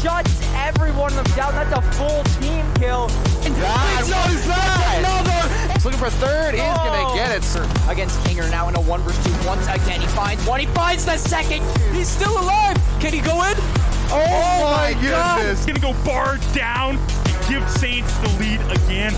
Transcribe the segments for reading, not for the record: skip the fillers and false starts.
shuts every one of them down. That's a full team kill. He's looking for third. He's gonna get it, sir. Against Kinger now in a 1v2 once again. He finds one. He finds the second. He's still alive. Can he go in? Oh my goodness. He's gonna go bar down and give Saints the lead again.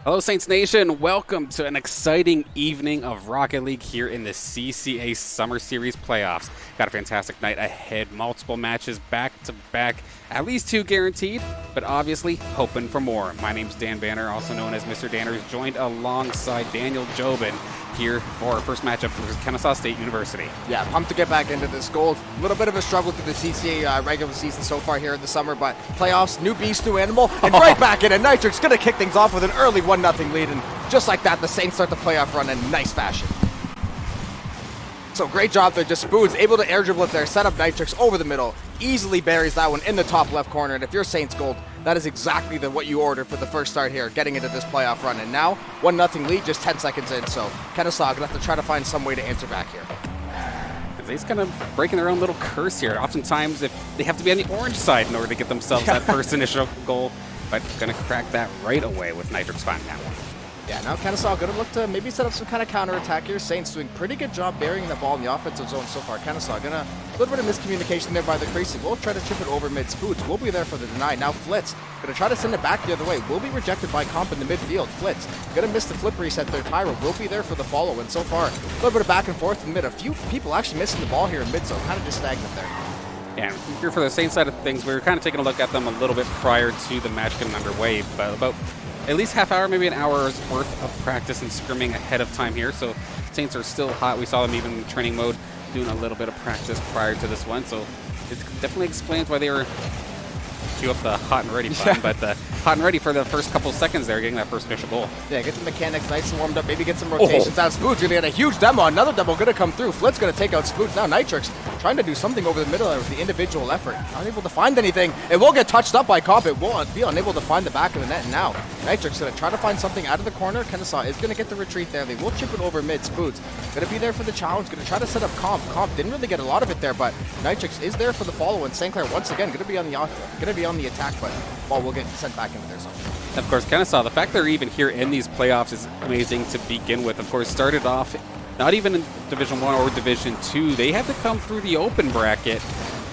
Hello Saints Nation, welcome to an exciting evening of Rocket League here in the CCA Summer Series playoffs. Got a fantastic night ahead, multiple matches back to back, at least 2 guaranteed, but obviously hoping for more. My name's Dan Banner, also known as Mr. Danners, joined alongside Daniel Jobin here for our first matchup versus Kennesaw State University. Yeah, pumped to get back into this gold. A little bit of a struggle through the CCA regular season so far here in the summer, but playoffs, new beast, new animal, and right back in. And Nitrix going to kick things off with an early 1-0 lead, and just like that, the Saints start the playoff run in nice fashion. So great job there, just Spoons able to air dribble it there, set up Nitrix over the middle, easily buries that one in the top left corner, and if you're Saints Gold, that is exactly what you ordered for the first start here, getting into this playoff run. And now, 1-0 lead, just 10 seconds in, so Kennesaw going to have to try to find some way to answer back here. They's kind of breaking their own little curse here. Oftentimes, if they have to be on the orange side in order to get themselves that first initial goal, but going to crack that right away with Nitrix finding that one. Yeah, now Kennesaw going to look to maybe set up some kind of counterattack here. Saints doing pretty good job burying the ball in the offensive zone so far. Kennesaw going to, a little bit of miscommunication there by the creasing. We'll try to chip it over mid. Spoots will be there for the deny. Now Flitz going to try to send it back the other way. Will be rejected by Comp in the midfield. Flitz going to miss the flip reset there. Tyro will be there for the follow. And so far, a little bit of back and forth in mid. A few people actually missing the ball here in mid, so kind of just stagnant there. Yeah, here for the Saints side of things, we were kind of taking a look at them a little bit prior to the match getting underway, but about at least half hour, maybe an hour's worth of practice and scrimming ahead of time here. So Saints are still hot. We saw them even in training mode doing a little bit of practice prior to this one. So it definitely explains why they were cue up the hot and ready button, but the hot and ready for the first couple seconds there, getting that first initial goal. Yeah, get the mechanics nice and warmed up, maybe get some rotations out. Spoons going to get a huge demo, another demo going to come through. Flit's going to take out Spoons. Now Nitrix trying to do something over the middle there with the individual effort. Unable to find anything. It will get touched up by Comp. It will be unable to find the back of the net. And now Nitrix going to try to find something out of the corner. Kennesaw is going to get the retreat there. They will chip it over mid. Spoons going to be there for the challenge. Going to try to set up Comp. Comp didn't really get a lot of it there, but Nitrix is there for the follow. And St. Clair once again going to be on the attack, but ball will get sent back into their zone. Of course, Kennesaw, the fact they're even here in these playoffs is amazing to begin with. Of course, started off not even in Division 1 or Division 2. They had to come through the open bracket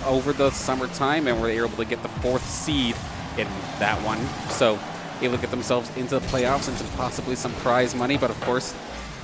over the summertime and were able to get the 4th seed in that one. So able to get themselves into the playoffs and possibly some prize money. But of course,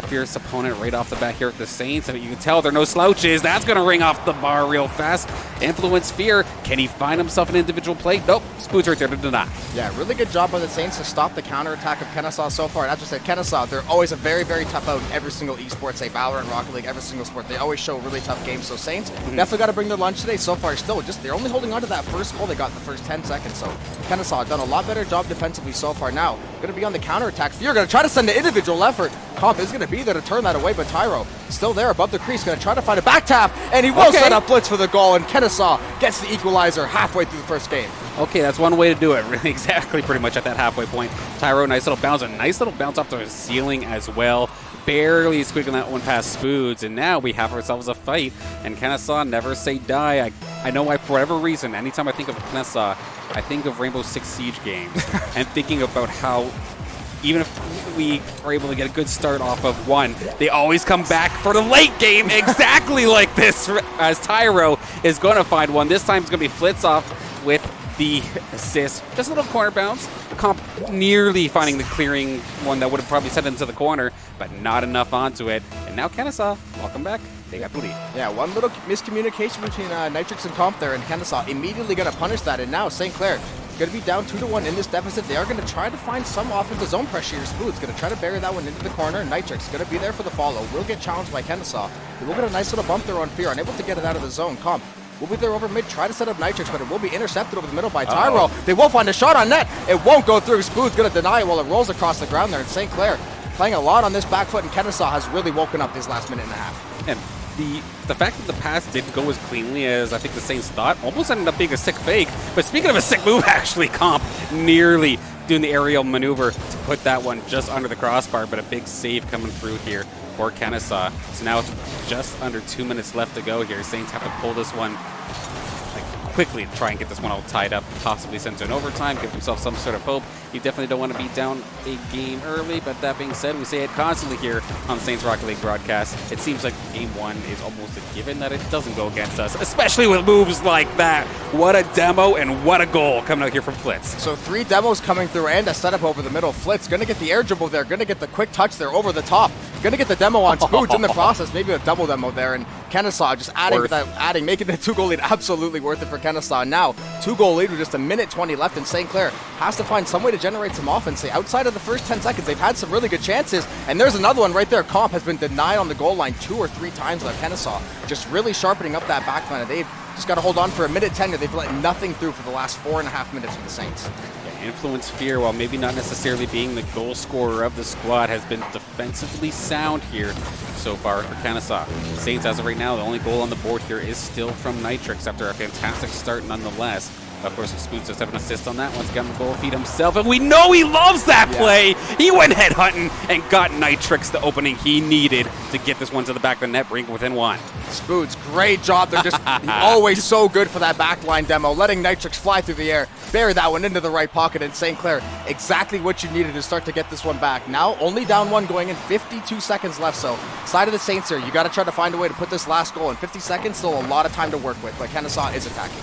a fierce opponent right off the bat here at the Saints. I mean, you can tell they're no slouches. That's going to ring off the bar real fast. Influence Fear. Can he find himself an individual play? Nope. Spoons right there to deny. Yeah, really good job by the Saints to stop the counterattack of Kennesaw so far. And as I said, Kennesaw, they're always a very, very tough out in every single esports, say Valorant, Rocket League, every single sport. They always show really tough games. So Saints definitely got to bring their lunch today. So far, still, they're only holding on to that first goal they got in the first 10 seconds. So Kennesaw done a lot better job defensively so far. Now, going to be on the counterattack. Fear going to try to send an individual effort. Comp is going to be there to turn that away, but Tyro still there above the crease, going to try to find a back tap, and he will set up Blitz for the goal, and Kennesaw gets the equalizer halfway through the first game. Okay, that's one way to do it, really, exactly, pretty much at that halfway point. Tyro, nice little bounce, a nice little bounce off the ceiling as well. Barely squeaking that one past Spoods, and now we have ourselves a fight, and Kennesaw never say die. I know why, for whatever reason, anytime I think of Kennesaw, I think of Rainbow Six Siege games, and thinking about how even if we are able to get a good start off of one, they always come back for the late game exactly like this, as Tyro is going to find one. This time it's going to be Flitz off with the assist. Just a little corner bounce. Comp nearly finding the clearing one that would have probably sent it into the corner, but not enough onto it. And now Kennesaw, welcome back. They got the lead. Yeah, one little miscommunication between Nitrix and Comp there, and Kennesaw immediately going to punish that. And now St. Clair going to be down 2-1 in this deficit. They are going to try to find some offensive zone pressure here. Spood's going to try to bury that one into the corner. Nitrix going to be there for the follow. Will get challenged by Kennesaw. They will get a nice little bump there on Fear, unable to get it out of the zone. Comp will be there over mid, try to set up Nitrix, but it will be intercepted over the middle by Tyro. They will find a shot on net. It won't go through. Spood's going to deny it while it rolls across the ground there. And St. Clair playing a lot on this back foot, and Kennesaw has really woken up this last minute and a half. And the fact that the pass didn't go as cleanly as I think the Saints thought almost ended up being a sick fake. But speaking of a sick move, actually, Comp nearly doing the aerial maneuver to put that one just under the crossbar, but a big save coming through here for Kennesaw. So now it's just under 2 minutes left to go here. Saints have to pull this one quickly to try and get this one all tied up, possibly send to an overtime, give themselves some sort of hope. You definitely don't want to be down a game early, but that being said, we say it constantly here on Saints Rocket League broadcast. It seems like game one is almost a given that it doesn't go against us, especially with moves like that. What a demo and what a goal coming out here from Flitz. So 3 demos coming through and a setup over the middle. Flitz going to get the air dribble there, going to get the quick touch there over the top. Going to get the demo on Spoods in the process, maybe a double demo there, and Kennesaw just adding, making the 2-goal lead absolutely worth it for Kennesaw. Now, 2-goal lead with just a minute 20 left, and St. Clair has to find some way to generate some offense. Outside of the first 10 seconds, they've had some really good chances, and there's another one right there. Comp has been denied on the goal line 2 or 3 times by Kennesaw, just really sharpening up that back line. They've just got to hold on for a minute 10 here. They've let nothing through for the last 4.5 minutes for the Saints. Influence Fear, while maybe not necessarily being the goal scorer of the squad, has been defensively sound here so far for Kennesaw. Saints, as of right now, the only goal on the board here is still from Nitrix after a fantastic start nonetheless. Of course, Spoots does have an assist on that. Once again, the goal feed himself, and we know he loves that play. He went headhunting and got Nitrix the opening he needed to get this one to the back of the net, bring it within 1. Spoots, great job. They're just always so good for that backline demo, letting Nitrix fly through the air, bury that one into the right pocket, and St. Clair, exactly what you needed to start to get this one back. Now, only down 1 going in, 52 seconds left, so side of the Saints here, you got to try to find a way to put this last goal in 50 seconds, still a lot of time to work with, but Kennesaw is attacking.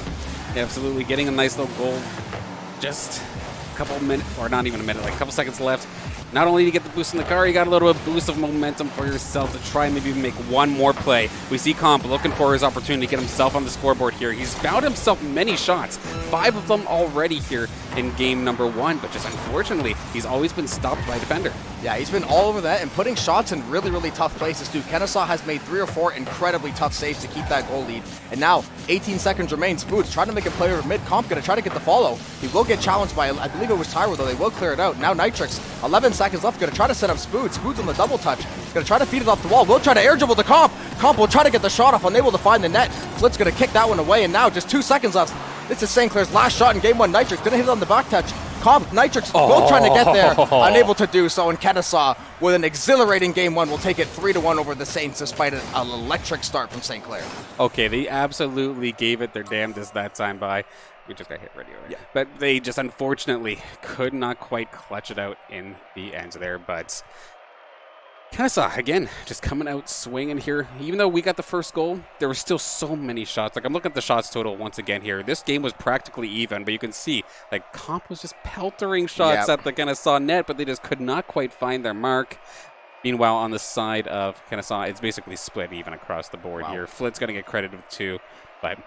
Absolutely, getting a nice little goal. Just a couple minutes, or not even a minute, like a couple seconds left. Not only do you get the boost in the car, you got a little boost of momentum for yourself to try and maybe make one more play. We see Comp looking for his opportunity to get himself on the scoreboard here. He's found himself many shots, 5 of them already here in game number 1, but just unfortunately, he's always been stopped by a defender. Yeah, he's been all over that and putting shots in really, really tough places too. Kennesaw has made 3 or 4 incredibly tough saves to keep that goal lead. And now, 18 seconds remain. Spoots trying to make a play over mid. Comp going to try to get the follow. He will get challenged by, I believe it was Tyro, though. They will clear it out. Now Nitrix, 11 seconds left, going to try to set up Spoots. Spoots on the double touch. Going to try to feed it off the wall. Will try to air dribble to Comp. Comp will try to get the shot off, unable to find the net. Flit's going to kick that one away, and now just 2 seconds left. This is St. Clair's last shot in game 1. Nitrix going to hit it on the back touch. Comp, Nitrix both trying to get there, unable to do so, and Kennesaw, with an exhilarating game 1, will take it 3-1 over the Saints despite an electric start from St. Clair. Okay, they absolutely gave it their damnedest that time by. We just got hit right here. Yeah. But they just unfortunately could not quite clutch it out in the end there, but Kennesaw, again, just coming out swinging here. Even though we got the first goal, there were still so many shots. Like, I'm looking at the shots total once again here. This game was practically even, but you can see, like, Comp was just peltering shots at the Kennesaw net, but they just could not quite find their mark. Meanwhile, on the side of Kennesaw, it's basically split even across the board here. Flit's going to get credit too, but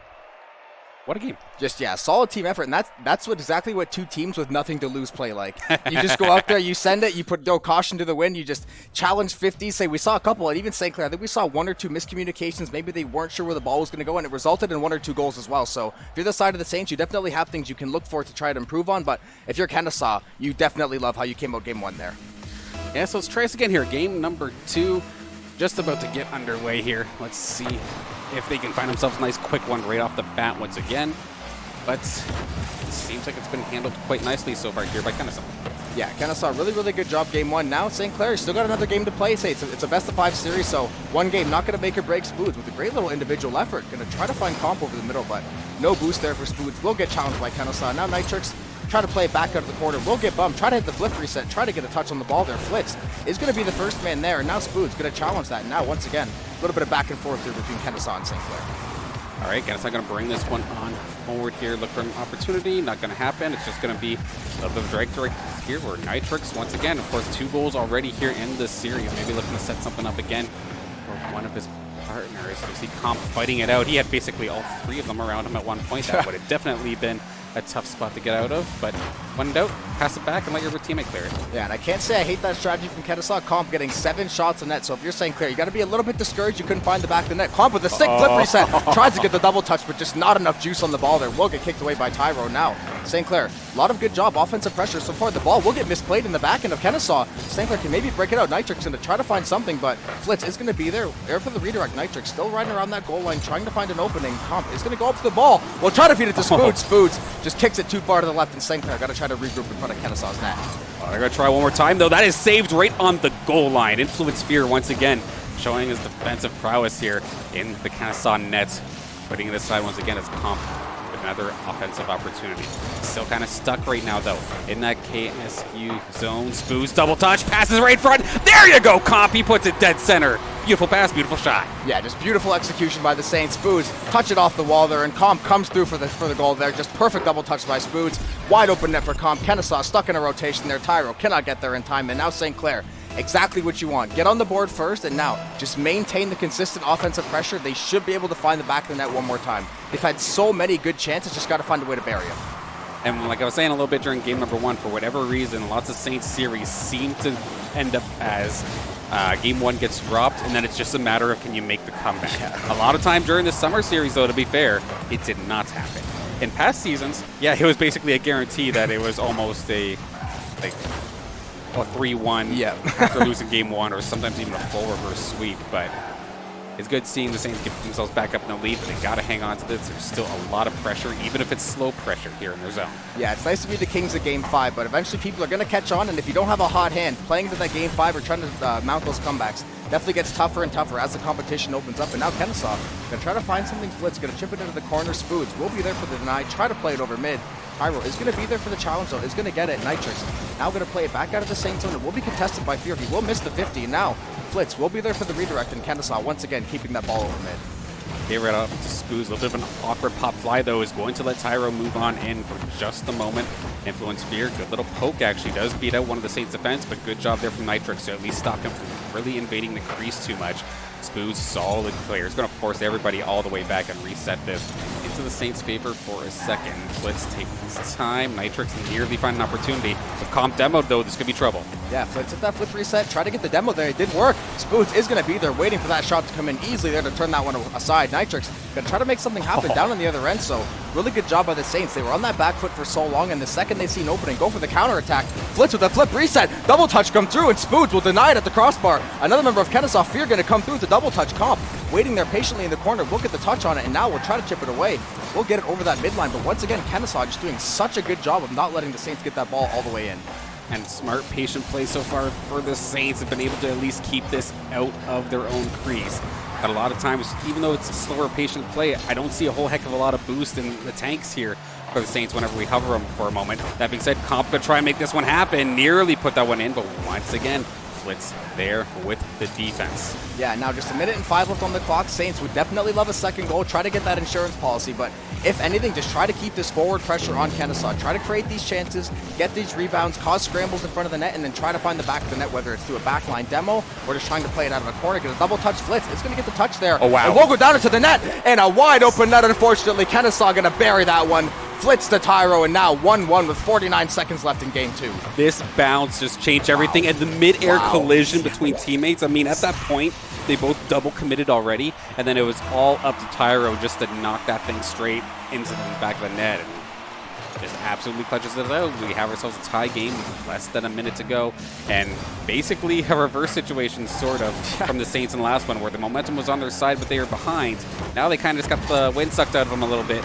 what a game. Just, solid team effort, and that's exactly what 2 teams with nothing to lose play like. You just go out there, you send it, you put no caution to the wind, you just challenge 50. Say, we saw a couple, and even St. Clair, I think we saw 1 or 2 miscommunications. Maybe they weren't sure where the ball was going to go, and it resulted in 1 or 2 goals as well. So if you're the side of the Saints, you definitely have things you can look for to try to improve on, but if you're Kennesaw, you definitely love how you came out game 1 there. Yeah, so let's try this again here. Game number 2, just about to get underway here. Let's see if they can find themselves a nice quick one right off the bat once again. But it seems like it's been handled quite nicely so far here by Kennesaw. Yeah, Kennesaw, really, really good job game 1. Now St. Clair still got another game to play. Say it's a best-of-5 series, so 1 game, not going to make or break Spoods with a great little individual effort. Going to try to find Comp over the middle, but no boost there for Spoods. Will get challenged by Kennesaw. Now Nitrix try to play it back out of the corner. Will get bumped. Try to hit the flip reset. Try to get a touch on the ball there. Flitz is going to be the first man there, and now Spoods going to challenge that. Now, once again, a little bit of back and forth here between Kennesaw and St. Clair. All right, Kennesaw going to bring this one on forward here. Look for an opportunity. Not going to happen. It's just going to be a little bit of drag through here where Nitrix, once again, of course, 2 goals already here in this series. Maybe looking to set something up again for one of his partners. You see Comp fighting it out. He had basically all 3 of them around him at one point. That would have definitely been a tough spot to get out of, but when in doubt, pass it back and let your teammate clear it. Yeah, and I can't say I hate that strategy from Kennesaw. Comp getting 7 shots on net, so if you're St. Clair, you got to be a little bit discouraged you couldn't find the back of the net. Comp with a sick flip reset, tries to get the double touch, but just not enough juice on the ball there. Will get kicked away by Tyro. Now, St. Clair, a lot of good job, offensive pressure so far. The ball will get misplayed in the back end of Kennesaw. St. Clair can maybe break it out. Nitrix going to try to find something, but Flitz is going to be there for the redirect. Nitrix still riding around that goal line, trying to find an opening. Comp is going to go up to the ball. We'll try to feed it to Spoods. Spoods just kicks it too far to the left, and St. Clair got to try to regroup in front of Kennesaw's net. They're going to try one more time, though. That is saved right on the goal line. Influence Fear once again showing his defensive prowess here in the Kennesaw net. Putting it aside once again as Comp with another offensive opportunity. Still kind of stuck right now, though, in that KSU zone. Spoods double touch, passes right in front. There you go, Comp. He puts it dead center. Beautiful pass, beautiful shot. Yeah, just beautiful execution by the Saints. Spoods touch it off the wall there, and Comp comes through for the goal there. Just perfect double touch by Spoods. Wide open net for Comp. Kennesaw stuck in a rotation there. Tyro cannot get there in time, and now St. Clair. Exactly what you want. Get on the board first, and now just maintain the consistent offensive pressure. They should be able to find the back of the net one more time. They've had so many good chances, just got to find a way to bury them. And like I was saying a little bit during game number 1, for whatever reason, lots of Saints series seem to end up as game 1 gets dropped, and then it's just a matter of can you make the comeback. Yeah. A lot of time during the summer series, though, to be fair, it did not happen. In past seasons, yeah, it was basically a guarantee that it was almost a 3-1 after losing game 1, or sometimes even a full reverse sweep. But it's good seeing the Saints get themselves back up in the lead, but they got to hang on to this. There's still a lot of pressure, even if it's slow pressure here in their zone. Yeah, it's nice to be the Kings of Game 5, but eventually people are going to catch on, and if you don't have a hot hand, playing into that Game 5 or trying to mount those comebacks definitely gets tougher and tougher as the competition opens up. And now Kennesaw going to try to find something. Flitz going to chip it into the corner. Spoods will be there for the deny, try to play it over mid. Tyro is going to be there for the challenge zone, is going to get it. Nitrix now going to play it back out of the Saints zone. It will be contested by Fear. He will miss the 50. And now Flitz will be there for the redirect, and Kennesaw once again keeping that ball over mid. Get right up to Spoods. A little bit of an awkward pop fly, though, is going to let Tyro move on in for just a moment. Influence Fear. Good little poke, actually. Does beat out one of the Saints' defense, but good job there from Nitrix to at least stop him from really invading the crease too much. Spoods, solid clear. It's going to force everybody all the way back and reset this into the Saints' favor for a second. Let's take this time. Nitrix nearly find an opportunity. With Comp demoed, though, this could be trouble. Yeah, Flitz hit that flip reset. Try to get the demo there. It did work. Spoods is going to be there waiting for that shot to come in easily there to turn that one aside. Nitrix going to try to make something happen down on the other end. So really good job by the Saints. They were on that back foot for so long, and the second they see an opening, go for the counter attack. Flitz with a flip reset. Double touch come through, and Spoods will deny it at the crossbar. Another member of Kennesaw Fear going to come through with the double touch. Comp waiting there patiently in the corner. We'll get the touch on it, and now we'll try to chip it away. We'll get it over that midline, but once again, Kennesaw just doing such a good job of not letting the Saints get that ball all the way in. And smart, patient play so far for the Saints have been able to at least keep this out of their own crease. But a lot of times, even though it's a slower, patient play, I don't see a whole heck of a lot of boost in the tanks here for the Saints whenever we hover them for a moment. That being said, Comp could try and make this one happen. Nearly put that one in, but once again, Flitz there with the defense. Yeah, now just 1:05 minutes left on the clock. Saints would definitely love a second goal. Try to get that insurance policy, but if anything, just try to keep this forward pressure on Kennesaw. Try to create these chances, get these rebounds, cause scrambles in front of the net, and then try to find the back of the net, whether it's through a backline demo or just trying to play it out of a corner. Get a double touch. Flitz is going to get the touch there. Oh, wow. And we'll go down into the net, and a wide open net, unfortunately. Kennesaw going to bury that one. Flitz to Tyro, and now 1-1 with 49 seconds left in game 2. This bounce just changed everything, and the mid-air collision between teammates. I mean, at that point, they both double committed already, and then it was all up to Tyro just to knock that thing straight into the back of the net. And just absolutely clutches it out. We have ourselves a tie game with less than a minute to go, and basically a reverse situation, sort of, from the Saints in the last one, where the momentum was on their side, but they were behind. Now they kind of just got the wind sucked out of them a little bit.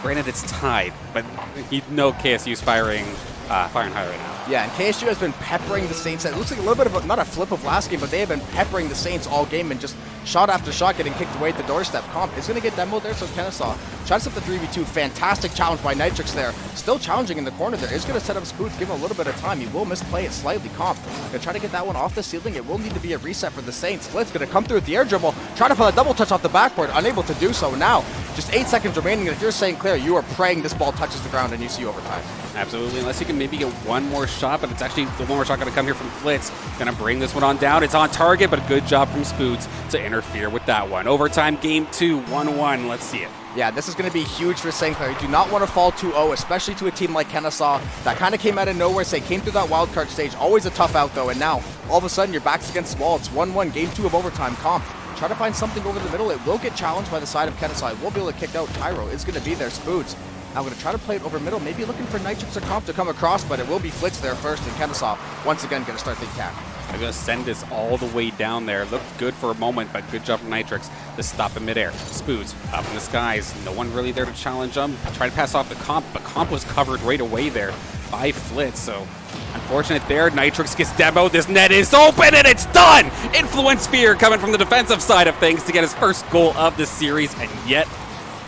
Granted, it's tied, but you know KSU's firing high right now. Yeah, and KSU has been peppering the Saints. It looks like a little bit of not a flip of last game, but they have been peppering the Saints all game and just shot after shot getting kicked away at the doorstep. Comp is going to get demoed there, so Kennesaw tries to set the 3v2. Fantastic challenge by Nitrix there. Still challenging in the corner there. Is going to set up Spoods, give him a little bit of time. He will misplay it slightly. Comp going to try to get that one off the ceiling. It will need to be a reset for the Saints. Flitz going to come through with the air dribble, try to put a double touch off the backboard, unable to do so. Now, just 8 seconds remaining, and if you're St. Clair, you are praying this ball touches the ground and you see overtime. Absolutely, unless you can maybe get one more shot, but it's actually the one more shot going to come here from Flitz. Going to bring this one on down. It's on target, but a good job from Spoods to interfere with that one. Overtime, game 2, 1-1. Let's see it. Yeah, this is going to be huge for St. Clair. You do not want to fall 2-0, especially to a team like Kennesaw that kind of came out of nowhere. They came through that wild card stage. Always a tough out, though, and now all of a sudden your back's against the wall. It's 1-1, game 2 of overtime. Comp try to find something over the middle. It will get challenged by the side of Kennesaw. It will be able to kick out. Tyro is going to be there. Spoods I'm going to try to play it over middle, maybe looking for Nitrix or Comp to come across, but it will be Flitz there first, and Kennesaw once again going to start the attack. They're going to send this all the way down there. Looked good for a moment, but good job from Nitrix to stop in midair. Spoods up in the skies. No one really there to challenge them. Try to pass off the Comp, but Comp was covered right away there by Flitz, so unfortunate there. Nitrix gets demoed. This net is open, and it's done! Influence Sphere coming from the defensive side of things to get his first goal of the series, and yet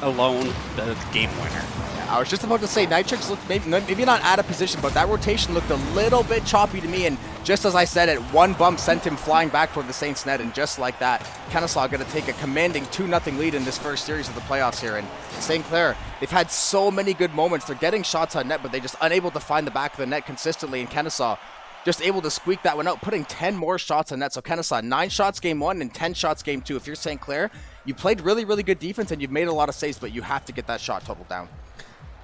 alone the game winner. I was just about to say, Nitrix looked maybe not out of position, but that rotation looked a little bit choppy to me, and just as I said it, one bump sent him flying back toward the Saints net, and just like that, Kennesaw going to take a commanding 2-0 lead in this first series of the playoffs here. And St. Clair, they've had so many good moments. They're getting shots on net, but they're just unable to find the back of the net consistently, and Kennesaw just able to squeak that one out, putting 10 more shots on net. So Kennesaw, 9 shots game 1 and 10 shots game 2. If you're St. Clair, you played really, really good defense, and you've made a lot of saves, but you have to get that shot total down.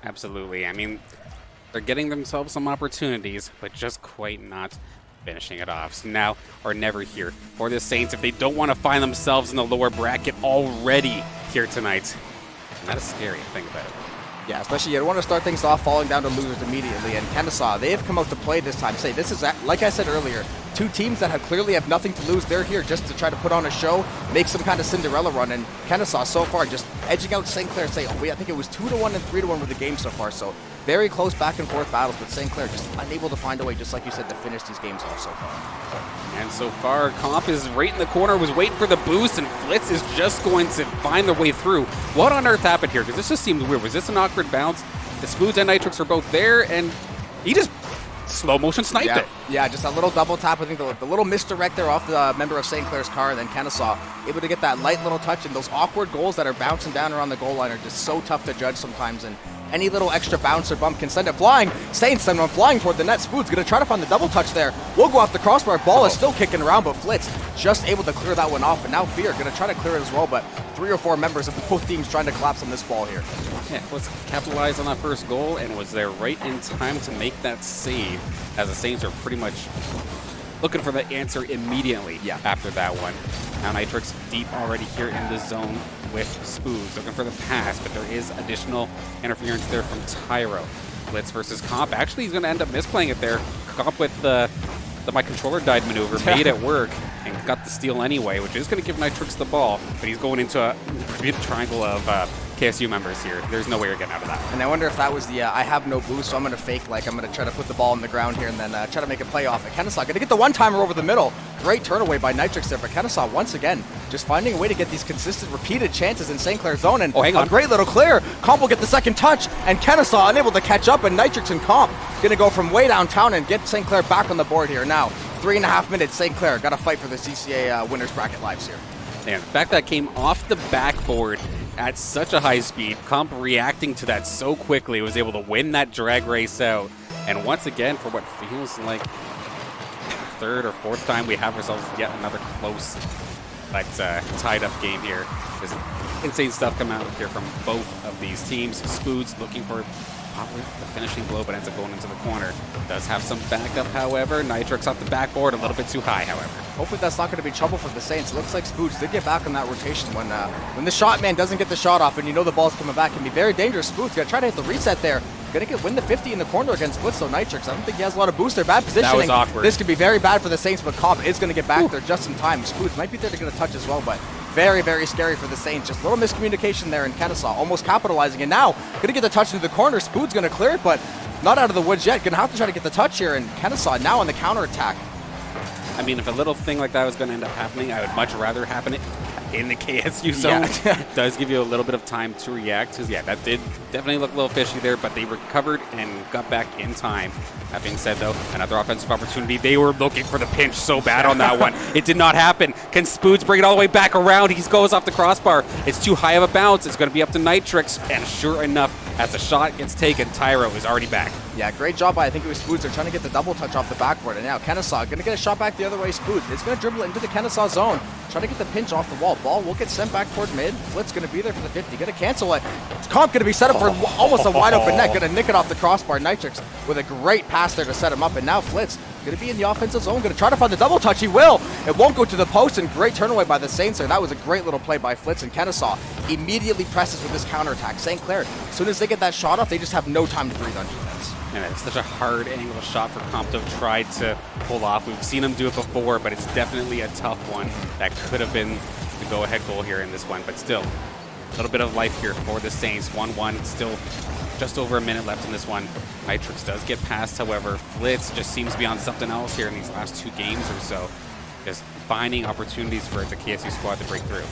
Absolutely. I mean, they're getting themselves some opportunities, but just quite not finishing it off. So now or never here for the Saints if they don't want to find themselves in the lower bracket already here tonight. And that is scary to think about it. Yeah, especially you don't want to start things off falling down to losers immediately. And Kennesaw, they have come out to play this time. Say, this is, like I said earlier, 2 teams that clearly have nothing to lose. They're here just to try to put on a show, make some kind of Cinderella run. And Kennesaw so far just edging out St. Clair. Say, I think it was 2-1 and 3-1 with the game so far. So very close back and forth battles, but St. Clair just unable to find a way, just like you said, to finish these games off so far. And so far, Comp is right in the corner, was waiting for the boost, and Flitz is just going to find their way through. What on earth happened here? Because this just seemed weird. Was this an awkward bounce? The Spoods and Nitrix were both there, and he just slow motion sniped it. Yeah, just a little double tap. I think the little misdirect there off the member of St. Clair's car, and then Kennesaw able to get that light little touch, and those awkward goals that are bouncing down around the goal line are just so tough to judge sometimes, and any little extra bounce or bump can send it flying. Saints send one flying toward the net. Spood's going to try to find the double touch there. Will go off the crossbar. Ball is still kicking around, but Flitz just able to clear that one off, and now Fear going to try to clear it as well, but 3 or 4 members of both teams trying to collapse on this ball here. Yeah, let's capitalize on that first goal and was there right in time to make that save, as the Saints are pretty much looking for the answer immediately after that one. Now Nitrix deep already here in the zone with Spoods, looking for the pass, but there is additional interference there from Tyro. Blitz versus Comp. Actually, he's going to end up misplaying it there. Comp with the my controller died maneuver, made it work, and got the steal anyway, which is going to give Nitrix the ball, but he's going into a triangle of KSU members here. There's no way you're getting out of that. And I wonder if that was the I have no boost, so I'm going to fake, like I'm going to try to put the ball on the ground here and then try to make a play off it. Kennesaw going to get the one-timer over the middle. Great turn away by Nitrix there, but Kennesaw once again just finding a way to get these consistent, repeated chances in St. Clair's zone. And hang on. A great little clear. Comp will get the second touch, and Kennesaw unable to catch up, and Nitrix and Comp going to go from way downtown and get St. Clair back on the board here. Now, 3.5 minutes, St. Clair got to fight for the CCA winners bracket lives here. And the fact that came off the backboard at such a high speed, Comp reacting to that so quickly, was able to win that drag race out. And once again, for what feels like third or fourth time, we have ourselves yet another close but tied up game here. There's insane stuff coming out here from both of these teams. Spoods looking for probably the finishing blow, but ends up going into the corner. Does have some backup, however. Nitrix off the backboard, a little bit too high, however. Hopefully that's not going to be trouble for the Saints. It looks like Spoods did get back on that rotation when the shot man doesn't get the shot off and you know the ball's coming back. It can be very dangerous. Spoods going to try to hit the reset there. Going to win the 50 in the corner against Blitz, so Nitrix. I don't think he has a lot of boost there. Bad positioning. That was awkward. This could be very bad for the Saints, but Comp is going to get back there just in time. Spoods might be there to get a touch as well, but very, very scary for the Saints. Just a little miscommunication there in Kennesaw, almost capitalizing. And now, going to get the touch into the corner. Spoods going to clear it, but not out of the woods yet. Going to have to try to get the touch here, and Kennesaw now on the counterattack. I mean, if a little thing like that was going to end up happening, I would much rather happen it in the KSU zone. Yeah. It does give you a little bit of time to react. Because, yeah, that did definitely look a little fishy there, but they recovered and got back in time. That being said, though, another offensive opportunity. They were looking for the pinch so bad on that one. It did not happen. Can Spoods bring it all the way back around? He goes off the crossbar. It's too high of a bounce. It's going to be up to Nitrix. And sure enough, as the shot gets taken, Tyro is already back. Yeah, great job by, I think it was Spoods. They're trying to get the double touch off the backboard. And now Kennesaw going to get a shot back the other way. Spoods. It's going to dribble it into the Kennesaw zone. Try to get the pinch off the wall. Ball will get sent back toward mid. Flitz going to be there for the 50. Going to cancel it. Comp going to be set up for almost a wide open net. Going to nick it off the crossbar. Nitrix with a great pass there to set him up. And now Flitz going to be in the offensive zone. Going to try to find the double touch. He will. It won't go to the post. And great turn away by the Saints there. That was a great little play by Flitz. And Kennesaw immediately presses with this counterattack. St. Clair, as soon as they get that shot off, they just have no time to breathe on defense. And it's such a hard angle shot for Comp to have tried to pull off. We've seen him do it before, but it's definitely a tough one. That could have been the go-ahead goal here in this one, but still, a little bit of life here for the Saints. 1-1, still just over a minute left in this one. Nitrix does get past, however. Flitz just seems to be on something else here in these last 2 games or so. Just finding opportunities for the KSU squad to break through.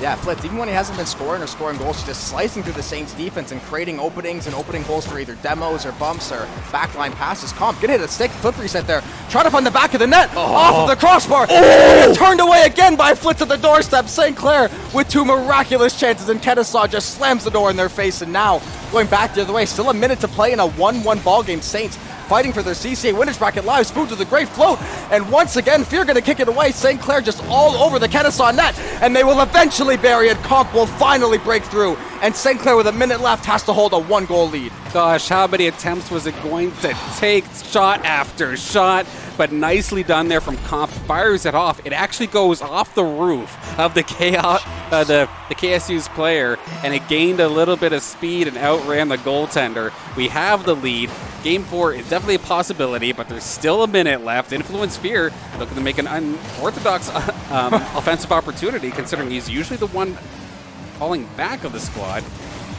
Yeah, Flitz, even when he hasn't been scoring or scoring goals, he's just slicing through the Saints defense and creating openings and opening goals for either demos or bumps or backline passes. Comp, get hit a stick, flip reset there. Try to find the back of the net, off of the crossbar. And turned away again by Flitz at the doorstep. St. Clair with 2 miraculous chances, and Kennesaw just slams the door in their face. And now going back the other way, still a minute to play in a 1-1 ball game. Saints fighting for their CCA winners bracket live. Spoons with a great float, and once again, Fear going to kick it away. St. Clair just all over the Kennesaw net, and they will eventually bury it. Comp will finally break through, and St. Clair with a minute left has to hold a 1-goal lead. Gosh, how many attempts was it going to take? Shot after shot, but nicely done there from Comp. Fires it off. It actually goes off the roof of the KSU's player, and it gained a little bit of speed and outran the goaltender. We have the lead. Game 4 is definitely a possibility, but there's still a minute left. Influence Fear looking to make an unorthodox offensive opportunity, considering he's usually the one falling back of the squad.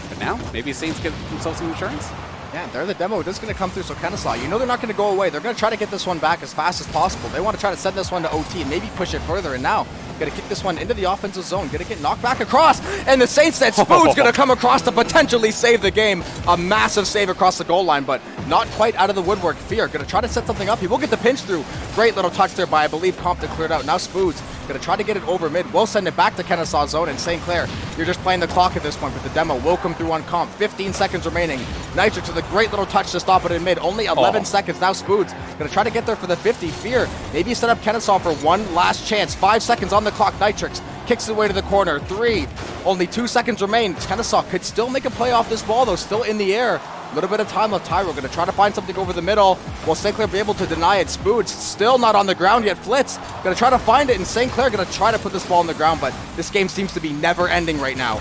But now, maybe Saints get themselves some insurance? Yeah, they're the demo. It is going to come through, so Kennesaw, you know they're not going to go away. They're going to try to get this one back as fast as possible. They want to try to send this one to OT and maybe push it further, and now going to kick this one into the offensive zone. Going to get knocked back across, and the Saints net Spoon's going to come across to potentially save the game. A massive save across the goal line, but not quite out of the woodwork. Fear going to try to set something up. He will get the pinch through. Great little touch there by, I believe, Comp to clear it out. Now Spoons going to try to get it over mid. We'll send it back to Kennesaw zone, and St. Clair, you're just playing the clock at this point, but the demo will come through on Comp. 15 seconds remaining. Nitrix with a great little touch to stop it in mid. Only 11 seconds. Now Spoons going to try to get there for the 50. Fear maybe set up Kennesaw for one last chance. 5 seconds on the clock. Nitrix kicks it away to the corner. 3. Only 2 seconds remain. Kennesaw could still make a play off this ball, though. Still in the air. A little bit of time left. Tyro going to try to find something over the middle. Will St. Clair be able to deny it? Spoods still not on the ground yet. Flitz going to try to find it, and St. Clair going to try to put this ball on the ground, but this game seems to be never ending right now.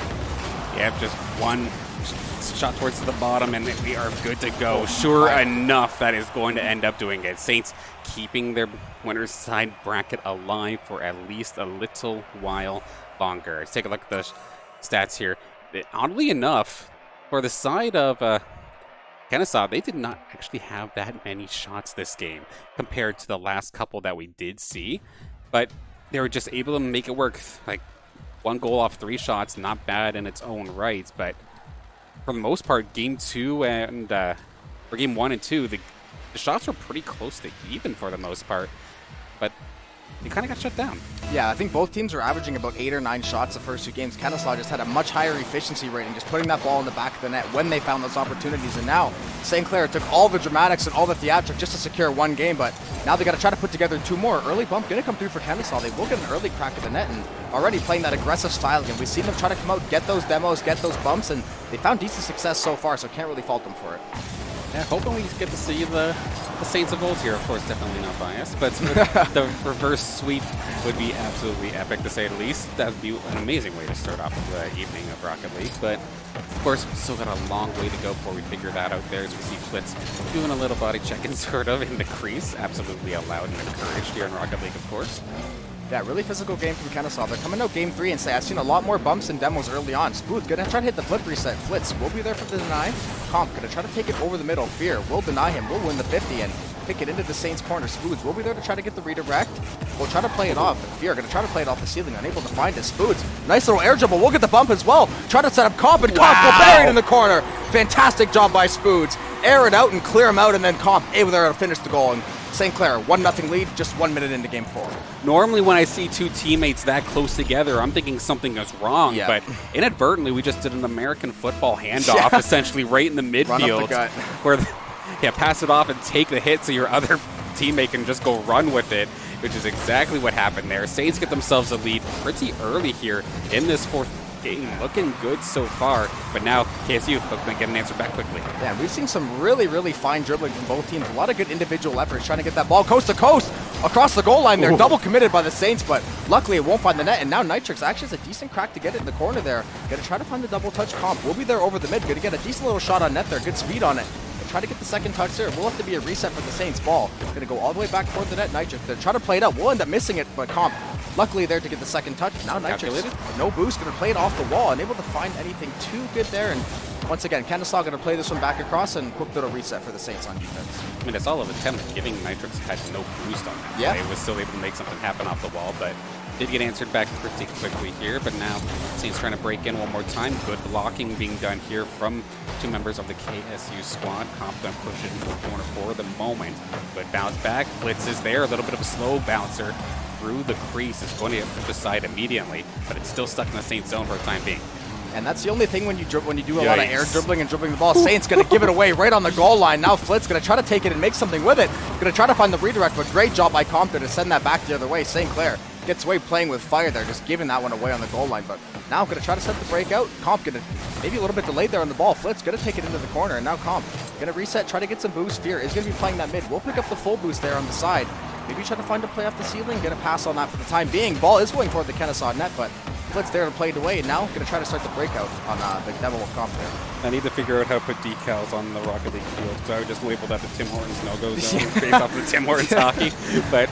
Yeah, just one shot towards the bottom, and we are good to go. Sure enough, that is going to end up doing it. Saints keeping their winner's side bracket alive for at least a little while longer. Let's take a look at the stats here. Oddly enough, for the side of Kennesaw, they did not actually have that many shots this game compared to the last couple that we did see, but they were just able to make it work. Like 1 goal off 3 shots, not bad in its own right, but for the most part, game 2 and or game 1 and 2, the shots were pretty close to even for the most part, but they kind of got shut down. Yeah, I think both teams were averaging about 8 or 9 shots the first 2 games. Kennesaw just had a much higher efficiency rating, just putting that ball in the back of the net when they found those opportunities. And now St. Clair took all the dramatics and all the theatrics just to secure 1 game, but now they got to try to put together 2 more. Early bump going to come through for Kennesaw. They will get an early crack at the net, and already playing that aggressive style again. We've seen them try to come out, get those demos, get those bumps, and they found decent success so far, so can't really fault them for it. Yeah, hoping we get to see the Saints of old here. Of course, definitely not biased, but the reverse sweep would be absolutely epic, to say the least. That would be an amazing way to start off the evening of Rocket League, but of course, we still got a long way to go before we figure that out there, as we see Flitz doing a little body check-in sort of in the crease. Absolutely allowed and encouraged here in Rocket League, of course. Yeah, really physical game from Kennesaw. They're coming out game 3 and say, I've seen a lot more bumps and demos early on. Spooth gonna try to hit the flip reset. Flitz will be there for the deny. Comp gonna try to take it over the middle. Fear will deny him. We'll win the 50 and pick it into the Saints corner. Spoods will be there to try to get the redirect. We'll try to play it off. Fear gonna try to play it off the ceiling. Unable to find it. Spoods, nice little air dribble. We'll get the bump as well. Try to set up Comp, and Comp will bury it in the corner. Fantastic job by Spoods. Air it out and clear him out, and then Comp able there to finish the goal. And St. Clair, 1-0 lead, just 1 minute into game 4. Normally when I see 2 teammates that close together, I'm thinking something is wrong, but inadvertently we just did an American football handoff, essentially right in the midfield. Where, pass it off and take the hit so your other teammate can just go run with it, which is exactly what happened there. Saints get themselves a lead pretty early here in this looking good so far, but now KSU hoping to get an answer back quickly. Yeah, we've seen some really, really fine dribbling from both teams. A lot of good individual efforts trying to get that ball coast to coast across the goal line there. Double committed by the Saints, but luckily it won't find the net. And now Nitrix actually has a decent crack to get it in the corner there. Gonna try to find the double touch comp. We'll be there over the mid. Gonna get a decent little shot on net there. Good speed on it. Try to get the second touch there. Will have to be a reset for the Saints ball. Gonna go all the way back toward the net. Nitrix. They're trying to play it out. We'll end up missing it, but comp luckily there to get the second touch. Now Nitrix, no boost, gonna play it off the wall, unable to find anything too good there. And once again, Kennesaw gonna play this one back across and quick little reset for the Saints on defense. I mean, it's all of attempt giving Nitrix had no boost on that. Yeah. They was still able to make something happen off the wall, but did get answered back pretty quickly here. But now Saints trying to break in one more time. Good blocking being done here from two members of the KSU squad. Comp gonna push it into the corner for the moment. Good bounce back. Blitz is there. A little bit of a slow bouncer through the crease. Is going to get flipped aside immediately, but it's still stuck in the Saints zone for the time being. And that's the only thing when you do a lot of air dribbling and dribbling the ball. Saints gonna give it away right on the goal line. Now Flit's gonna try to take it and make something with it. Gonna try to find the redirect, but great job by Compton to send that back the other way. St. Clair gets away playing with fire there, just giving that one away on the goal line. But now gonna try to set the breakout. Comp gonna maybe a little bit delayed there on the ball. Flit's gonna take it into the corner, and now Comp gonna reset, try to get some boost. Fear is gonna be playing that mid. We'll pick up the full boost there on the side. Maybe try to find a play off the ceiling, get a pass on that for the time being. Ball is going toward the Kennesaw net, but Flit's there to play it away, and now going to try to start the breakout on the demo of Comp there. I need to figure out how to put decals on the Rocket League field, because I would just label that the Tim Hortons no-go zone based off of the Tim Hortons hockey. But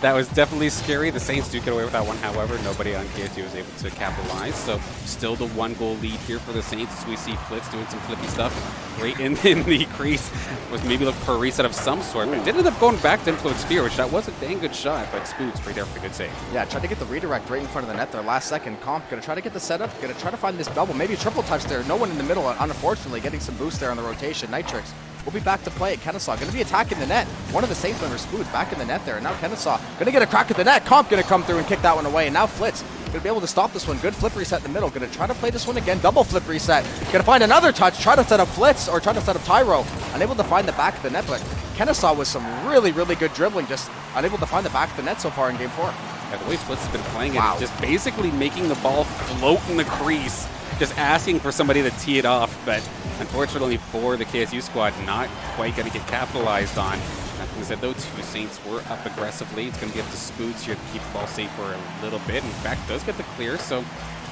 that was definitely scary. The Saints do get away with that one, however. Nobody on KSU was able to capitalize. So still the one-goal lead here for the Saints as we see Flitz doing some flippy stuff right in the crease. Was maybe looking for a reset of some sort, but it ended up going back to influence Fear, which that was a dang good shot, but Spoots right there for the good save. Yeah, tried to get the redirect right in front of the net there. Last second, Comp going to try to get the setup, going to try to find this double, maybe a triple touch there. No one in the middle, unfortunately, getting some boost there on the rotation. Nitrix will be back to play at Kennesaw. Going to be attacking the net. One of the Saints members, Spoots, back in the net there. And now Kennesaw going to get a crack at the net. Comp going to come through and kick that one away. And now Flitz going to be able to stop this one. Good flip reset in the middle. Going to try to play this one again. Double flip reset. Going to find another touch. Try to set up Flitz or try to set up Tyro. Unable to find the back of the net, but Kennesaw with some really, really good dribbling. Just unable to find the back of the net so far in game 4. Yeah, the way Flitz has been playing it, just basically making the ball float in the crease. Just asking for somebody to tee it off, but unfortunately for the KSU squad, not quite going to get capitalized on. That being said, though, two Saints were up aggressively. It's going to get the Spoots here to keep the ball safe for a little bit. In fact, does get the clear, so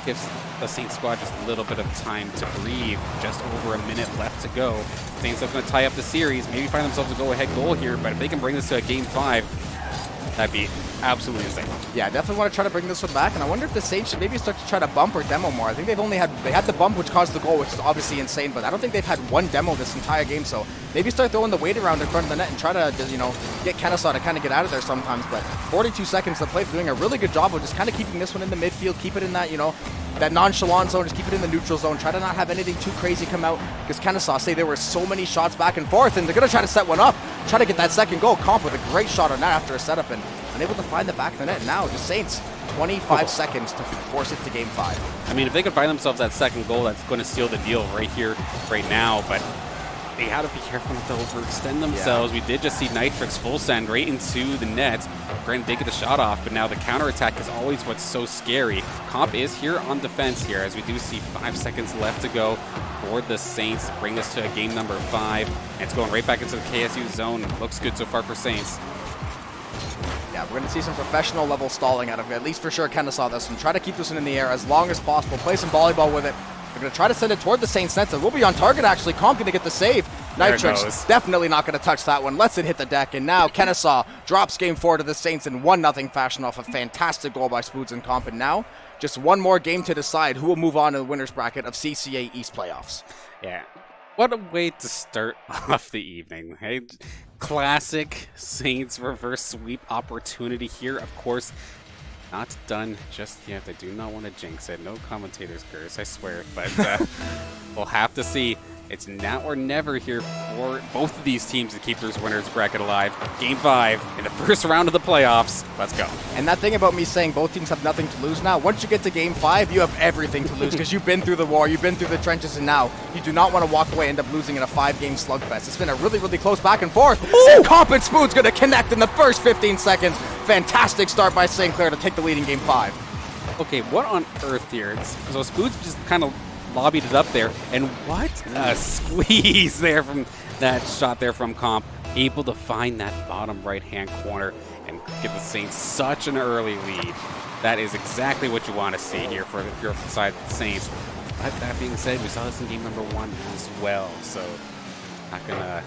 gives the Saints squad just a little bit of time to breathe. Just over a minute left to go. Saints are going to tie up the series, maybe find themselves a go-ahead goal here, but if they can bring this to a game 5, that'd be absolutely insane. Yeah, I definitely want to try to bring this one back, and I wonder if the Saints should maybe start to try to bump or demo more. I think they had the bump, which caused the goal, which is obviously insane, but I don't think they've had one demo this entire game, so maybe start throwing the weight around in front of the net and try to, get Kennesaw to kind of get out of there sometimes, but 42 seconds to play, doing a really good job of just kind of keeping this one in the midfield, keep it in that, that nonchalant zone, just keep it in the neutral zone, try to not have anything too crazy come out, because Kennesaw say there were so many shots back and forth, and they're going to try to set one up, try to get that second goal. Comp with a great shot on that after a setup, and unable to find the back of the net. Now, just Saints, 25 seconds to force it to game 5. I mean, if they could find themselves that second goal, that's going to seal the deal right here, right now, but they had to be careful not to overextend themselves. Yeah. We did just see Nitrix full send right into the net. Granted, they get the shot off, but now the counterattack is always what's so scary. Comp is here on defense here, as we do see 5 seconds left to go for the Saints. Bring this to a game number 5. And it's going right back into the KSU zone. Looks good so far for Saints. Yeah, we're going to see some professional level stalling out of it, at least for sure Kennesaw this one. Try to keep this one in the air as long as possible. Play some volleyball with it. We're going to try to send it toward the Saints net. We'll be on target, actually. Comp going to get the save. Nitrix definitely not going to touch that one. Lets it hit the deck. And now Kennesaw drops game 4 to the Saints in 1-0 fashion off a fantastic goal by Spoots and Comp. And now just one more game to decide who will move on to the winner's bracket of CCA East playoffs. Yeah. What a way to start off the evening. Hey, classic Saints reverse sweep opportunity here. Of course, not done just yet. I do not want to jinx it. No commentator's curse, I swear. But we'll have to see. It's now or never here for both of these teams to keep their winners bracket alive. Game 5 in the first round of the playoffs. Let's go. And that thing about me saying both teams have nothing to lose now, once you get to game 5, you have everything to lose because you've been through the war, you've been through the trenches, and now you do not want to walk away and end up losing in a 5-game slugfest. It's been a really, really close back and forth. And Comp and Spoon's going to connect in the first 15 seconds. Fantastic start by St. Clair to take the lead in game 5. okay, what on earth here? So Spoods just kind of lobbied it up there, and what a squeeze there from that shot there from Comp. Able to find that bottom right-hand corner and give the Saints such an early lead. That is exactly what you want to see here for if you're side of the Saints. But that being said, we saw this in game number 1 as well, so not gonna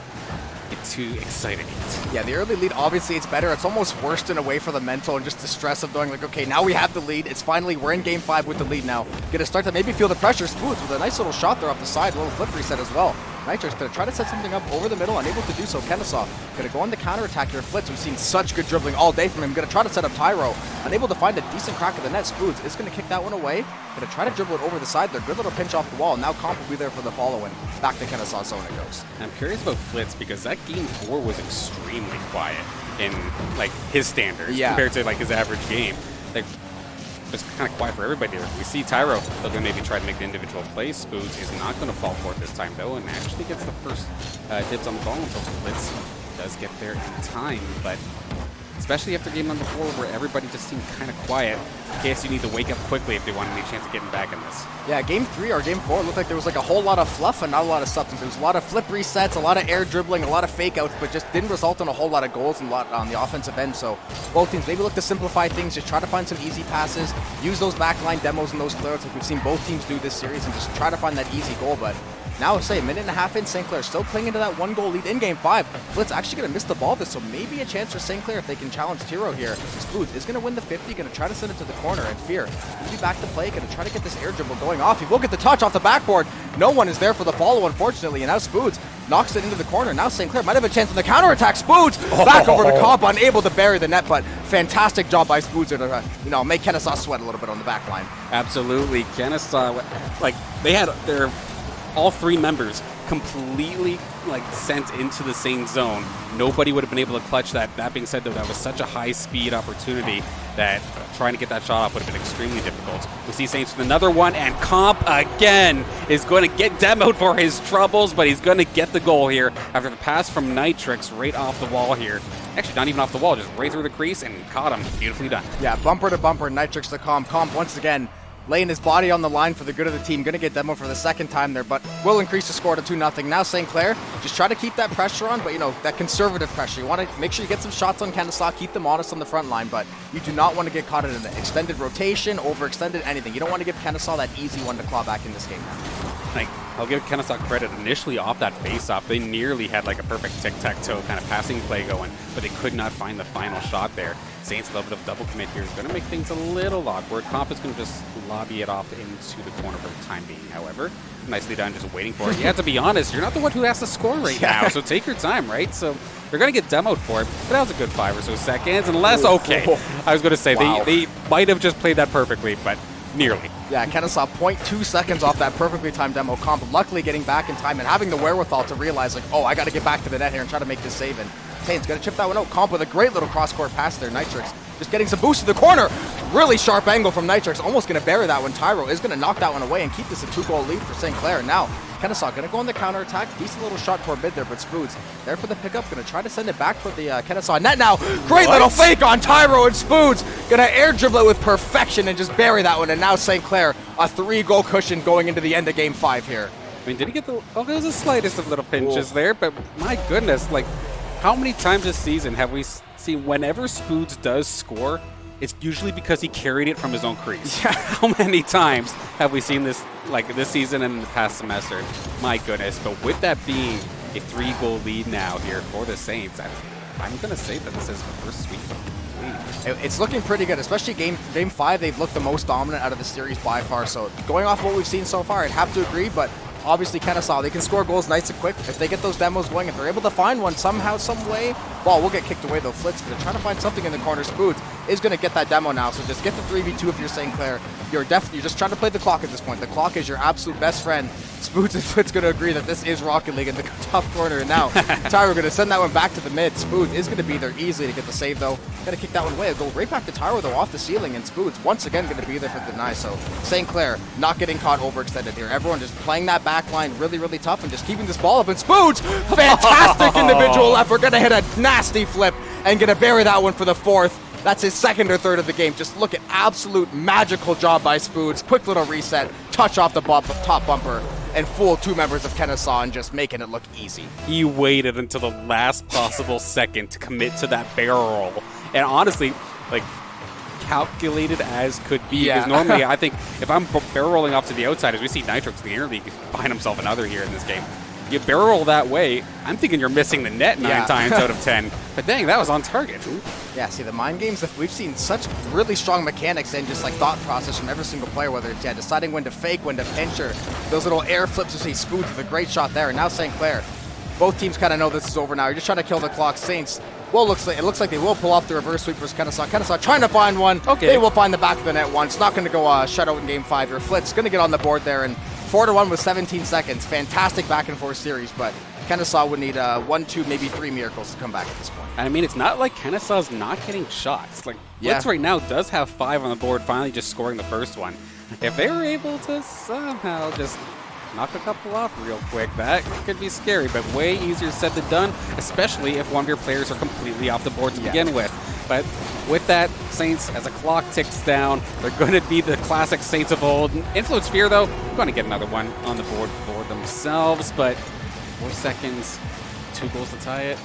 get too excited yet. Yeah, the early lead, obviously it's better. It's almost worse in a way for the mental and just the stress of knowing like, okay, now we have the lead. It's finally, we're in game 5 with the lead now. Gonna start to maybe feel the pressure. Spoods with a nice little shot there off the side, a little flip reset as well. Nitrix gonna try to set something up over the middle, unable to do so. Kennesaw gonna go on the counterattack here. Flitz, we've seen such good dribbling all day from him. Gonna try to set up Tyro, unable to find a decent crack of the net. Spoods is gonna kick that one away. Gonna try to dribble it over the side there. Good little pinch off the wall. Now Comp will be there for the follow-in. Back to Kennesaw zone it goes. I'm curious about Flitz because that game 4 was extremely quiet in like his standards compared to like his average game. Like, it's kind of quiet for everybody here. We see Tyro looking to maybe try to make the individual play. Spoods is not going to fall for it this time though, and actually gets the first dibs on the ball until Flitz does get there in time. But especially after game number 4 where everybody just seemed kind of quiet, KSU need to wake up quickly if they want any chance of getting back in this. Yeah, game 3 or game 4 looked like there was like a whole lot of fluff and not a lot of substance. There was a lot of flip resets, a lot of air dribbling, a lot of fake outs, but just didn't result in a whole lot of goals and a lot on the offensive end. So both teams maybe look to simplify things, just try to find some easy passes, use those backline demos and those clearouts like we've seen both teams do this series, and just try to find that easy goal. But now, say, a minute and a half in, St. Clair still clinging to that 1-goal lead in game 5. Flitz actually going to miss the ball this, so maybe a chance for St. Clair if they can challenge Tiro here. Spoods is going to win the 50, going to try to send it to the corner, and Fear going to be back to play, going to try to get this air dribble going off. He will get the touch off the backboard. No one is there for the follow, unfortunately, and now Spoods knocks it into the corner. Now St. Clair might have a chance on the counterattack. Spoods back over to Comp, unable to bury the net, but fantastic job by Spoods to make Kennesaw sweat a little bit on the back line. Absolutely. Kennesaw, like, they had their all 3 members completely like sent into the same zone. Nobody would have been able to clutch that. That being said, though, that was such a high-speed opportunity that trying to get that shot off would have been extremely difficult. We see Saints with another one, and Comp again is going to get demoed for his troubles, but he's going to get the goal here after the pass from Nitrix right off the wall here. Actually, not even off the wall, just right through the crease and caught him. Beautifully done. Yeah, bumper to bumper, Nitrix to Comp. Comp once again laying his body on the line for the good of the team. Going to get demo for the second time there, but will increase the score to 2-0. Now St. Clair, just try to keep that pressure on, but that conservative pressure. You want to make sure you get some shots on Kennesaw, keep them honest on the front line, but you do not want to get caught in an extended rotation, overextended, anything. You don't want to give Kennesaw that easy one to claw back in this game now. Like, I'll give Kennesaw credit. Initially off that face-off, they nearly had like a perfect tic-tac-toe kind of passing play going, but they could not find the final shot there. Saints' little bit of double commit here is going to make things a little awkward. Comp is going to just lobby it off into the corner for the time being, however. Nicely done, just waiting for it. You have to be honest, you're not the one who has to score right now, so take your time, right? So they're going to get demoed for it, but that was a good 5 or so seconds, unless, okay, I was going to say, they might have just played that perfectly, but nearly. Yeah, Kennesaw 0.2 seconds off that perfectly timed demo. Comp luckily getting back in time and having the wherewithal to realize, like, oh, I got to get back to the net here and try to make this save. And Saints going to chip that one out. Comp with a great little cross-court pass there. Nitrix just getting some boost to the corner. Really sharp angle from Nitrix. Almost going to bury that one. Tyro is going to knock that one away and keep this a 2-goal lead for St. Clair. Now, Kennesaw going to go on the counterattack. Decent little shot toward mid there, but Spoods there for the pickup. Going to try to send it back toward the Kennesaw net now. Great little fake on Tyro, and Spoods going to air dribble it with perfection and just bury that one. And now St. Clair, a 3-goal cushion going into the end of game 5 here. I mean, did he get the... Oh, there was the slightest of little pinches there, but my goodness, like, how many times this season have we seen whenever Spoods does score, it's usually because he carried it from his own crease. Yeah. How many times have we seen this, like this season and in the past semester? My goodness. But with that being a 3-goal lead now here for the Saints, I'm going to say that this is the first sweep of the lead. It's looking pretty good, especially game 5. They've looked the most dominant out of the series by far. So going off what we've seen so far, I'd have to agree, but obviously Kennesaw, they can score goals nice and quick. If they get those demos going, if they're able to find one somehow, some way, ball will get kicked away though. Flitz going to try to find something in the corner. Spoods is going to get that demo now, so just get the 3v2 if you're St. Clair. You're just trying to play the clock at this point. The clock is your absolute best friend. Spoods and Flitz going to agree that this is Rocket League in the top corner, and now Tyro going to send that one back to the mid. Spoods is going to be there easily to get the save though. Going to kick that one away. It'll go right back to Tyro though off the ceiling, and Spoods once again going to be there for the deny. So St. Clair not getting caught overextended here. Everyone just playing that back line really, really tough and just keeping this ball up. And Spoods, fantastic individual effort. Going to hit a nasty flip and going to bury that one for the 4th. That's his second or third of the game. Just look at absolute magical job by Spoods. Quick little reset, touch off the top bumper, and fool 2 members of Kennesaw and just making it look easy. He waited until the last possible second to commit to that barrel roll. And honestly, like, calculated as could be. Because normally, I think if I'm barrel rolling off to the outside, as we see Nitrox in the interleague find himself another here in this game, you barrel roll that way, I'm thinking you're missing the net 9 times out of 10. But dang, that was on target. Yeah, see, the mind games, we've seen such really strong mechanics and just like thought process from every single player, whether it's deciding when to fake, when to pinch, or those little air flips you see Spoods with a great shot there. And now St. Clair, both teams kind of know this is over now. You're just trying to kill the clock. Saints, well, it looks like they will pull off the reverse sweep versus Kennesaw. Kennesaw trying to find one. Okay. They will find the back of the net once. Not going to go shutout in Game 5 here. Flitz going to get on the board there, and 4-1 with 17 seconds. Fantastic back and forth series, but Kennesaw would need 1, 2, maybe 3 miracles to come back at this point. And I mean, it's not like Kennesaw's not getting shots. Like, Blitz right now does have 5 on the board, finally just scoring the first one. If they were able to somehow just knock a couple off real quick, that could be scary, but way easier said than done, especially if one of your players are completely off the board to begin with. But with that, Saints, as the clock ticks down, they're going to be the classic Saints of old. Influence Fear, though, going to get another one on the board for themselves, but 4 seconds, 2 goals to tie it.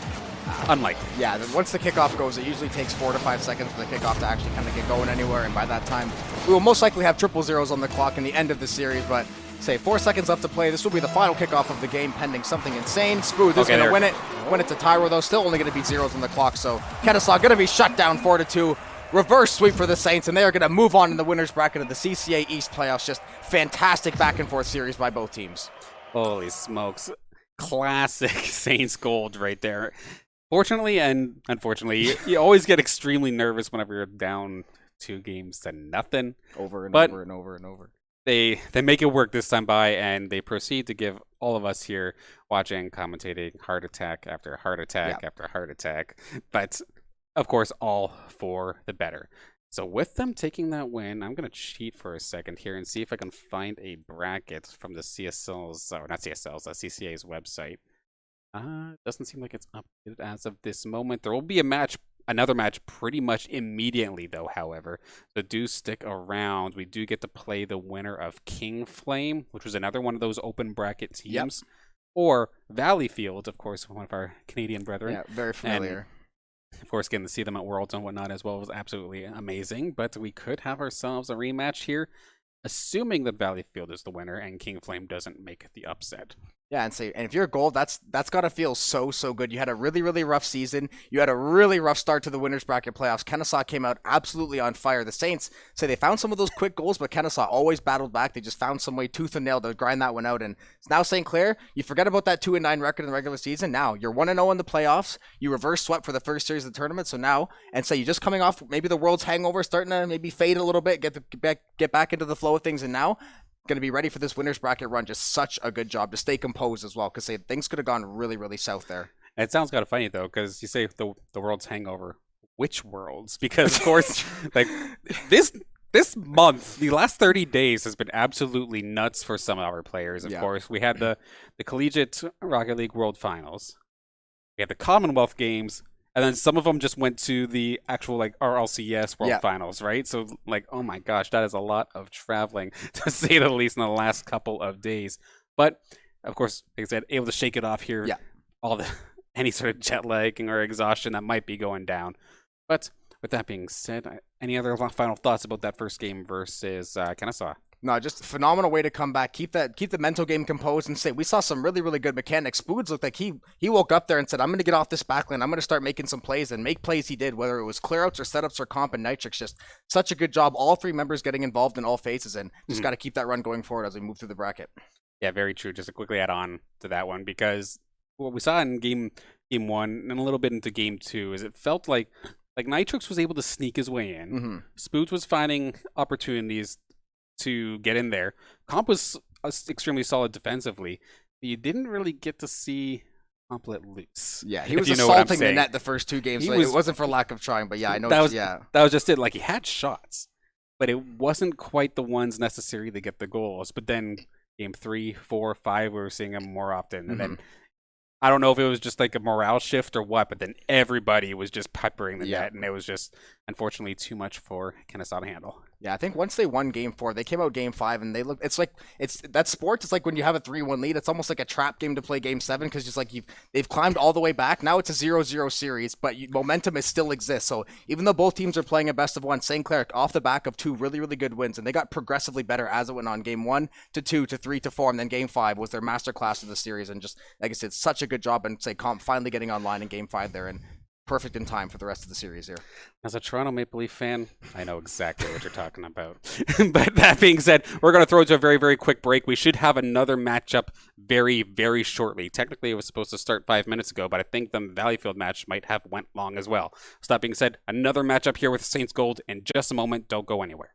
Unlikely. Yeah, once the kickoff goes, it usually takes 4 to 5 seconds for the kickoff to actually kind of get going anywhere, and by that time, we will most likely have 000s on the clock in the end of the series, but say 4 seconds left to play. This will be the final kickoff of the game, pending something insane. Spoods is going to win it. When it's a Tyro, though, still only going to be 0s on the clock, so Kennesaw going to be shut down 4-2. Reverse sweep for the Saints, and they are going to move on in the winner's bracket of the CCA East playoffs. Just fantastic back and forth series by both teams. Holy smokes. Classic Saints gold right there. Fortunately and unfortunately, you always get extremely nervous whenever you're down 2-0. Over and but over and over and over. They make it work this time by, and they proceed to give all of us here watching, commentating, heart attack after heart attack after heart attack. But, of course, all for the better. So with them taking that win, I'm going to cheat for a second here and see if I can find a bracket from the CSL's, or not CSL's, CCA's website. Doesn't seem like it's updated as of this moment. There will be another match pretty much immediately, though, however. So do stick around. We do get to play the winner of King Flame, which was another one of those open bracket teams. Or Valleyfield, of course, one of our Canadian brethren. Yeah, very familiar. And, of course, getting to see them at Worlds and whatnot as well was absolutely amazing. But we could have ourselves a rematch here, assuming that Valleyfield is the winner and King Flame doesn't make the upset. Yeah, and if you're gold, that's got to feel so good. You had a really, really rough season. You had a really rough start to the winner's bracket playoffs. Kennesaw came out absolutely on fire. The Saints say they found some of those quick goals, but Kennesaw always battled back. They just found some way tooth and nail to grind that one out. And now St. Clair, you forget about that 2-9 record in the regular season. Now you're 1-0 in the playoffs. You reverse swept for the first series of the tournament. So now, and say you're just coming off maybe the world's hangover, starting to maybe fade a little bit, get back into the flow of things, and now going to be ready for this winner's bracket run. Just such a good job to stay composed as well, because things could have gone really, really south there. It sounds kind of funny, though, because you say the world's hangover. Which worlds? Because, of course, like this month, the last 30 days has been absolutely nuts for some of our players, of course. We had the Collegiate Rocket League World Finals. We had the Commonwealth Games. And then some of them just went to the actual, like, RLCS World Finals, right? So, like, oh my gosh, that is a lot of traveling, to say the least, in the last couple of days. But, of course, like I said, able to shake it off here. Yeah. Any sort of jet lagging or exhaustion that might be going down. But with that being said, any other final thoughts about that first game versus Kennesaw? No, just a phenomenal way to come back. Keep the mental game composed and say, we saw some really, really good mechanics. Spoods looked like he woke up there and said, I'm going to get off this backline. I'm going to start making some plays, and make plays he did, whether it was clear outs or setups or comp and Nitrix. Just such a good job. All 3 members getting involved in all phases, and just got to keep that run going forward as we move through the bracket. Yeah, very true. Just to quickly add on to that one, because what we saw in game 1 and a little bit into game 2 is it felt like Nitrix was able to sneak his way in. Spoods was finding opportunities to get in there. Comp was extremely solid defensively. You didn't really get to see Comp let loose. Yeah, he was assaulting the net the first 2 games. It wasn't for lack of trying, but yeah, I know. That was just it. Like, he had shots, but it wasn't quite the ones necessary to get the goals. But then game 3, 4, 5, we were seeing him more often. And then I don't know if it was just like a morale shift or what, but then everybody was just peppering the net, and it was just unfortunately too much for Kennesaw to handle. Yeah, I think once they won Game 4, they came out Game 5 and they look. It's like that sports. It's like when you have a 3-1 lead. It's almost like a trap game to play Game 7 because just like they've climbed all the way back. Now it's a 0-0 series, but momentum is still exists. So even though both teams are playing a best of one, St. Clair off the back of 2 really really good wins, and they got progressively better as it went on. Game 1 to 2 to 3 to 4, and then Game 5 was their masterclass of the series. And just like I said, such a good job, and say Comp finally getting online in Game 5 there and. Perfect in time for the rest of the series here. As a Toronto Maple Leaf fan, I know exactly what you're talking about. But that being said, we're going to throw to a very, very quick break. We should have another matchup very, very shortly. Technically, it was supposed to start 5 minutes ago, but I think the Valleyfield match might have went long as well. So that being said, another matchup here with Saints Gold in just a moment. Don't go anywhere.